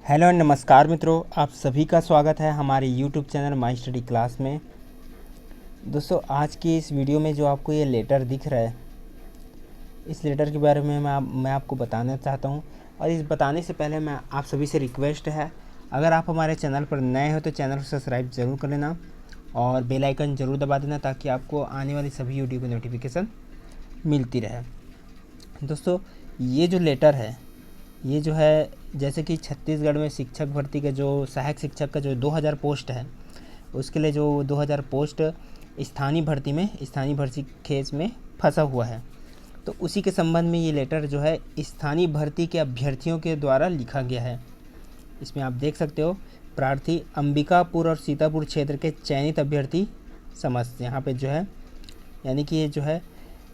Hello नमस्कार मित्रों, आप सभी का स्वागत है हमारे YouTube channel my study class में। दोस्तों, आज की इस वीडियो में जो आपको ये लेटर दिख रहा है, इस लेटर के बारे में मैं आपको बताना चाहता हूँ। और इस बताने से पहले मैं आप सभी से रिक्वेस्ट है, अगर आप हमारे चैनल पर नए हो तो चैनल को सब्सक्राइब ज़रूर कर लेना और बेल आइकन ज़रूर दबा देना, ताकि आपको आने वाली सभी वीडियो की नोटिफिकेशन मिलती रहे। दोस्तों, ये जो लेटर है, ये जो है, जैसे कि छत्तीसगढ़ में शिक्षक भर्ती का जो सहायक शिक्षक का जो 2000 पोस्ट है, उसके लिए जो 2000 पोस्ट स्थानीय भर्ती केस में फंसा हुआ है, तो उसी के संबंध में ये लेटर जो है स्थानीय भर्ती के अभ्यर्थियों के द्वारा लिखा गया है। इसमें आप देख सकते हो, प्रार्थी अंबिकापुर और सीतापुर क्षेत्र के चयनित अभ्यर्थी समस्त यहाँ पे जो है, यानी कि ये जो है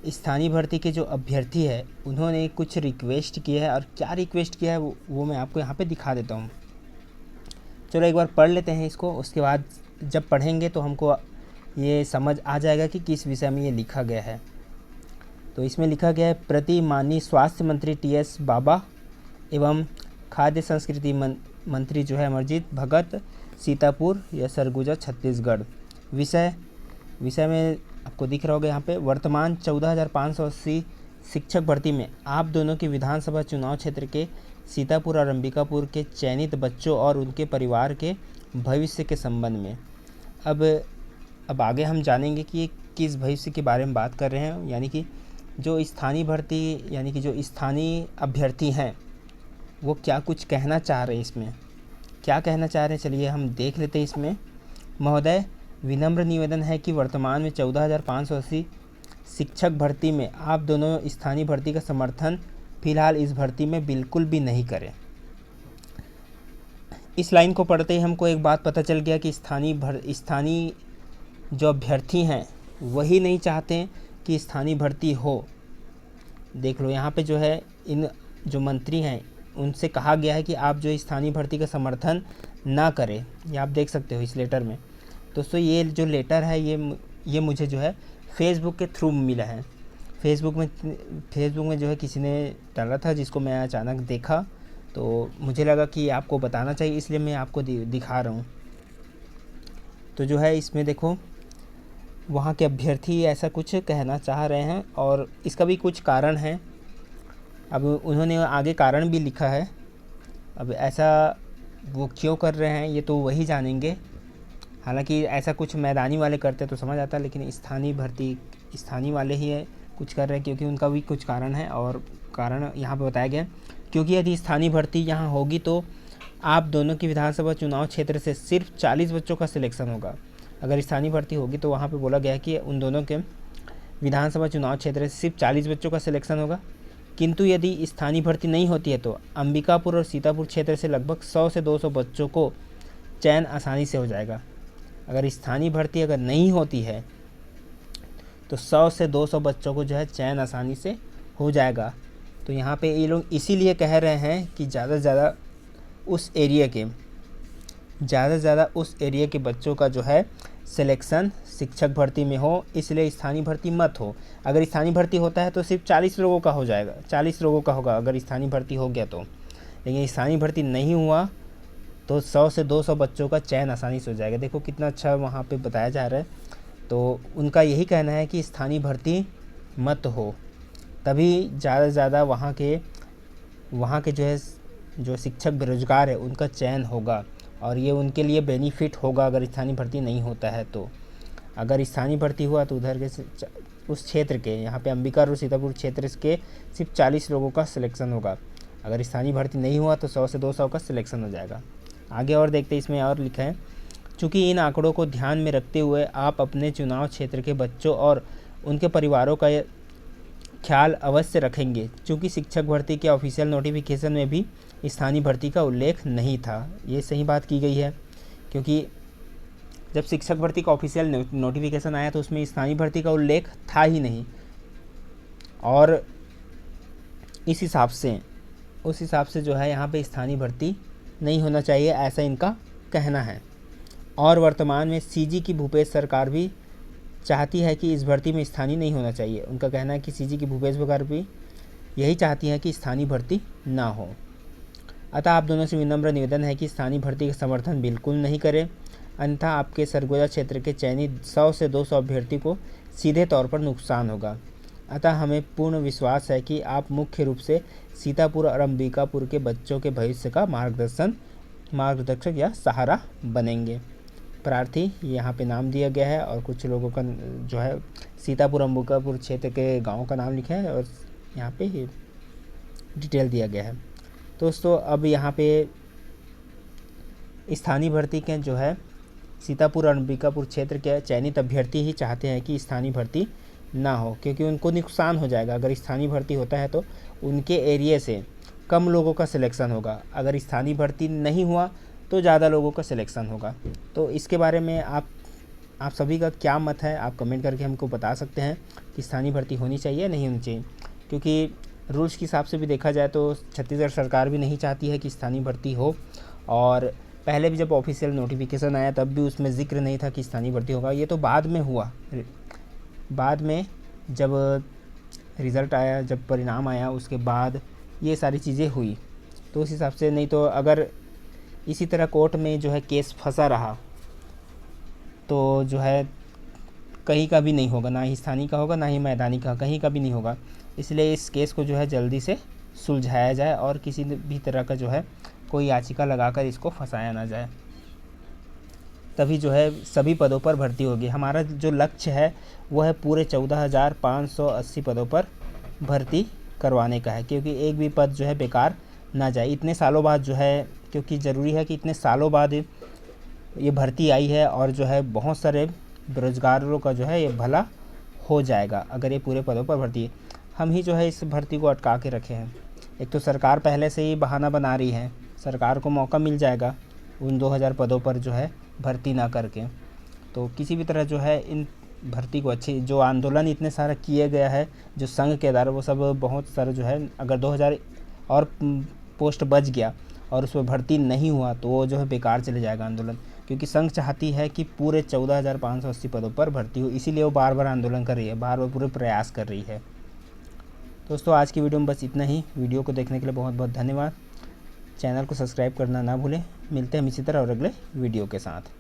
स्थानीय भर्ती के जो अभ्यर्थी है, उन्होंने कुछ रिक्वेस्ट किया है। और क्या रिक्वेस्ट किया है वो मैं आपको यहाँ पे दिखा देता हूँ। चलो एक बार पढ़ लेते हैं इसको, उसके बाद जब पढ़ेंगे तो हमको ये समझ आ जाएगा कि किस विषय में ये लिखा गया है। तो इसमें लिखा गया है, प्रति माननीय स्वास्थ्य मंत्री टी.एस. बाबा एवं खाद्य संस्कृति मंत्री जो है अमरजीत भगत, सीतापुर या सरगुजा छत्तीसगढ़। विषय में आपको दिख रहा होगा यहाँ पे, वर्तमान 14,580 शिक्षक भर्ती में आप दोनों के विधानसभा चुनाव क्षेत्र के सीतापुर और अंबिकापुर के चयनित बच्चों और उनके परिवार के भविष्य के संबंध में। अब आगे हम जानेंगे कि किस भविष्य के बारे में बात कर रहे हैं, यानी कि जो स्थानीय भर्ती, यानी कि जो स्थानीय अभ्यर्थी हैं वो क्या कुछ कहना चाह रहे हैं। इसमें क्या कहना चाह रहे हैं, चलिए हम देख लेते हैं। इसमें, महोदय, विनम्र निवेदन है कि वर्तमान में 14,580 शिक्षक भर्ती में आप दोनों स्थानीय भर्ती का समर्थन फिलहाल इस भर्ती में बिल्कुल भी नहीं करें। इस लाइन को पढ़ते ही हमको एक बात पता चल गया कि स्थानीय जो अभ्यर्थी हैं वही नहीं चाहते कि स्थानीय भर्ती हो। देख लो, यहाँ पे जो है इन जो मंत्री हैं उनसे कहा गया है कि आप जो स्थानीय भर्ती का समर्थन ना करें। ये आप देख सकते हो इस लेटर में। दोस्तों, ये जो लेटर है ये मुझे जो है फेसबुक के थ्रू मिला है। फेसबुक में जो है किसी ने डाला था, जिसको मैं अचानक देखा तो मुझे लगा कि आपको बताना चाहिए, इसलिए मैं आपको दिखा रहा हूँ। तो जो है इसमें देखो, वहाँ के अभ्यर्थी ऐसा कुछ कहना चाह रहे हैं और इसका भी कुछ कारण है। अब उन्होंने आगे कारण भी लिखा है। अब ऐसा वो क्यों कर रहे हैं ये तो वही जानेंगे। हालांकि ऐसा कुछ मैदानी वाले करते तो समझ आता, लेकिन स्थानीय वाले ही है कुछ कर रहे हैं, क्योंकि उनका भी कुछ कारण है। और कारण यहाँ पे बताया गया, क्योंकि यदि स्थानीय भर्ती यहाँ होगी तो आप दोनों की विधानसभा चुनाव क्षेत्र से सिर्फ 40 बच्चों का सिलेक्शन होगा। अगर स्थानीय भर्ती होगी तो वहाँ पे बोला गया है कि उन दोनों के विधानसभा चुनाव क्षेत्र से सिर्फ 40 बच्चों का सिलेक्शन होगा। किंतु यदि स्थानीय भर्ती नहीं होती है तो अंबिकापुर और सीतापुर क्षेत्र से लगभग 100 से 200 बच्चों को चयन आसानी से हो जाएगा। अगर स्थानीय भर्ती अगर नहीं होती है तो 100 से 200 बच्चों को जो है चयन आसानी से हो जाएगा। तो यहाँ पे ये लोग इसीलिए कह रहे हैं कि ज़्यादा से ज़्यादा उस एरिया के बच्चों का जो है सिलेक्शन शिक्षक भर्ती में हो, इसलिए स्थानीय भर्ती मत हो। अगर स्थानीय भर्ती होता है तो सिर्फ 40 लोगों का हो जाएगा, 40 लोगों का होगा अगर स्थानीय भर्ती हो गया तो। लेकिन स्थानीय भर्ती नहीं हुआ तो 100 से 200 बच्चों का चयन आसानी से हो जाएगा। देखो कितना अच्छा वहाँ पे बताया जा रहा है। तो उनका यही कहना है कि स्थानीय भर्ती मत हो, तभी ज़्यादा से ज़्यादा वहाँ के जो है जो शिक्षक बेरोजगार है उनका चयन होगा, और ये उनके लिए बेनिफिट होगा अगर स्थानीय भर्ती नहीं होता है तो। अगर स्थानीय भर्ती हुआ तो उधर के उस क्षेत्र के, यहाँ पे अंबिका और सीतापुर क्षेत्र के सिर्फ 40 लोगों का सिलेक्शन होगा। अगर स्थानीय भर्ती नहीं हुआ तो 100 से 200 का सिलेक्शन हो जाएगा। आगे और देखते हैं, इसमें और लिखा है, चूँकि इन आंकड़ों को ध्यान में रखते हुए आप अपने चुनाव क्षेत्र के बच्चों और उनके परिवारों का ख्याल अवश्य रखेंगे। चूँकि शिक्षक भर्ती के ऑफिशियल नोटिफिकेशन में भी स्थानीय भर्ती का उल्लेख नहीं था। ये सही बात की गई है, क्योंकि जब शिक्षक भर्ती का ऑफिशियल नोटिफिकेशन आया तो उसमें स्थानीय भर्ती का उल्लेख था ही नहीं। और उस हिसाब से जो है यहाँ पे स्थानीय भर्ती नहीं होना चाहिए, ऐसा इनका कहना है। और वर्तमान में सीजी की भूपेश सरकार भी चाहती है कि इस भर्ती में स्थानीय नहीं होना चाहिए। उनका कहना है कि सीजी की भूपेश सरकार भी यही चाहती है कि स्थानीय भर्ती ना हो। अतः आप दोनों से विनम्र निवेदन है कि स्थानीय भर्ती का समर्थन बिल्कुल नहीं करें, अन्यथा आपके सरगुजा क्षेत्र के चयनित 100 से 200 अभ्यर्थी को सीधे तौर पर नुकसान होगा। अतः हमें पूर्ण विश्वास है कि आप मुख्य रूप से सीतापुर और अंबिकापुर के बच्चों के भविष्य का मार्गदर्शक या सहारा बनेंगे। प्रार्थी यहाँ पे नाम दिया गया है और कुछ लोगों का जो है सीतापुर अंबिकापुर क्षेत्र के गाँव का नाम लिखा है और यहाँ पे डिटेल दिया गया है। दोस्तों अब यहाँ पे स्थानीय भर्ती के जो है सीतापुर और अंबिकापुर क्षेत्र के चयनित अभ्यर्थी ही चाहते हैं कि स्थानीय भर्ती ना हो, क्योंकि उनको नुकसान हो जाएगा। अगर स्थानीय भर्ती होता है तो उनके एरिया से कम लोगों का सिलेक्शन होगा, अगर स्थानीय भर्ती नहीं हुआ तो ज़्यादा लोगों का सिलेक्शन होगा। तो इसके बारे में आप सभी का क्या मत है, आप कमेंट करके हमको बता सकते हैं कि स्थानीय भर्ती होनी चाहिए या नहीं होनी चाहिए। क्योंकि रूल्स के हिसाब से भी देखा जाए तो छत्तीसगढ़ सरकार भी नहीं चाहती है कि स्थानीय भर्ती हो, और पहले भी जब ऑफिशियल नोटिफिकेशन आया तब भी उसमें जिक्र नहीं था कि स्थानीय भर्ती होगा। ये तो बाद में हुआ, बाद में जब रिज़ल्ट आया, जब परिणाम आया उसके बाद ये सारी चीज़ें हुई। तो उस हिसाब से, नहीं तो अगर इसी तरह कोर्ट में जो है केस फंसा रहा तो जो है कहीं का भी नहीं होगा, ना ही स्थानीय का होगा ना ही मैदानी का, कहीं का भी नहीं होगा। इसलिए इस केस को जो है जल्दी से सुलझाया जाए और किसी भी तरह का जो है कोई याचिका लगाकर इसको फंसाया ना जाए, तभी जो है सभी पदों पर भर्ती होगी। हमारा जो लक्ष्य है वो है पूरे 14,580 पदों पर भर्ती करवाने का है, क्योंकि एक भी पद जो है बेकार ना जाए। इतने सालों बाद जो है, क्योंकि ज़रूरी है कि इतने सालों बाद ये भर्ती आई है और जो है बहुत सारे बेरोजगारों का जो है ये भला हो जाएगा अगर ये पूरे पदों पर भर्ती है। हम ही जो है इस भर्ती को अटका के रखे हैं। एक तो सरकार पहले से ही बहाना बना रही है, सरकार को मौका मिल जाएगा उन 2000 पदों पर जो है भर्ती ना करके। तो किसी भी तरह जो है इन भर्ती को अच्छी, जो आंदोलन इतने सारा किए गया है जो संघ के द्वारा, वो सब बहुत सारा जो है, अगर 2000 और पोस्ट बच गया और उस पर भर्ती नहीं हुआ तो वो जो है बेकार चले जाएगा आंदोलन। क्योंकि संघ चाहती है कि पूरे 14,580 पदों पर भर्ती हो, इसीलिए वो बार बार आंदोलन कर रही है, बार बार पूरे प्रयास कर रही है। दोस्तों आज की वीडियो में बस इतना ही। वीडियो को देखने के लिए बहुत बहुत धन्यवाद। चैनल को सब्सक्राइब करना ना भूलें। मिलते हैं हम इसी तरह और अगले वीडियो के साथ।